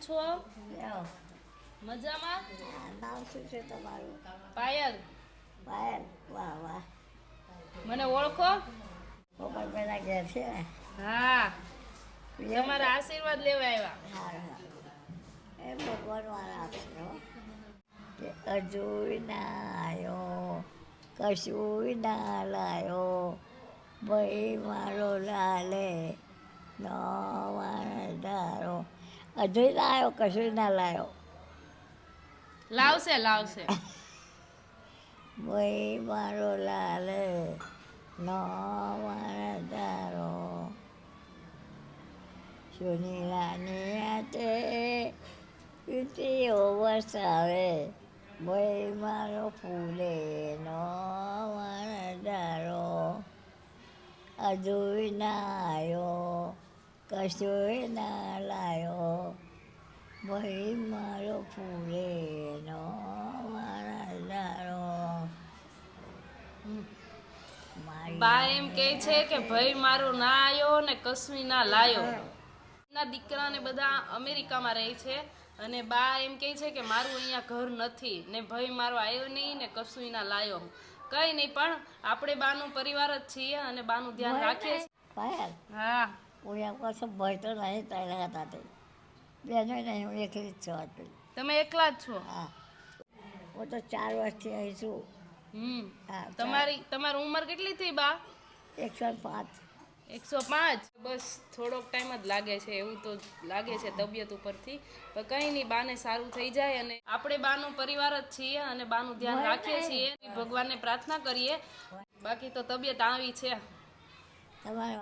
છો મજામાં? નામ શું છે તમારું? પાયલ. પાયલ. વાહ વાહ. મને ઓળખો? ઉપર પેલા ઘેર છે ને? હા, તમારા આશીર્વાદ લેવા આવ્યા. હા, એ ભગવાન વાળા આપશે હો. કે હજુય ના આવ્યો, કશું ના લાયો, ભાઈ મારો લાલે નો વારદારો. હજુય ના આવ્યો, કશું ના લાયો. લાવશે લાવશે. ભાઈ મારો લાલ નો વારદારો. સુનીલાની હાથે વીંટીઓ વસાવે, ભાઈ મારો ફૂલે નો વારદારો. હજુય ના આવ્યો, કશુંય ના લાયો, ભાઈ મારો ફૂલે નો વારદારો. બા એમ કહે છે કે ભાઈ મારો ના આવ્યો ને કશું ના લાયો. એના દીકરાને બધા અમેરિકામાં રહે છે અને બા એમ કહે છે કે મારું અહીંયા ઘર નથી ને ભાઈ મારો આવ્યો નહીં ને કશું ના લાયો. કઈ નહીં, પણ આપણે બાનું પરિવાર જ છીએ અને બાનું ધ્યાન રાખીએ છીએ. પાયલ, હા, હું એમ કહું છું ભાઈ તો નહીં તૈયાર હતા તે બેનો નહીં, હું એકલી જ છું હતી. તમે એકલા જ છો? હા, હું તો 4 વર્ષથી અહીં છું. હા, તમારી ઉંમર કેટલી થઈ બા? 105. 105. બસ થોડોક ટાઈમ જ લાગે છે, એવું તો લાગે છે તબિયત ઉપરથી. પણ કંઈ નહીં, બાને સારું થઈ જાય અને આપણે બાનો પરિવાર જ છીએ અને બાનું ધ્યાન રાખીએ છીએ. ભગવાનને પ્રાર્થના કરીએ, બાકી તો તબિયત આવી છે. તમારે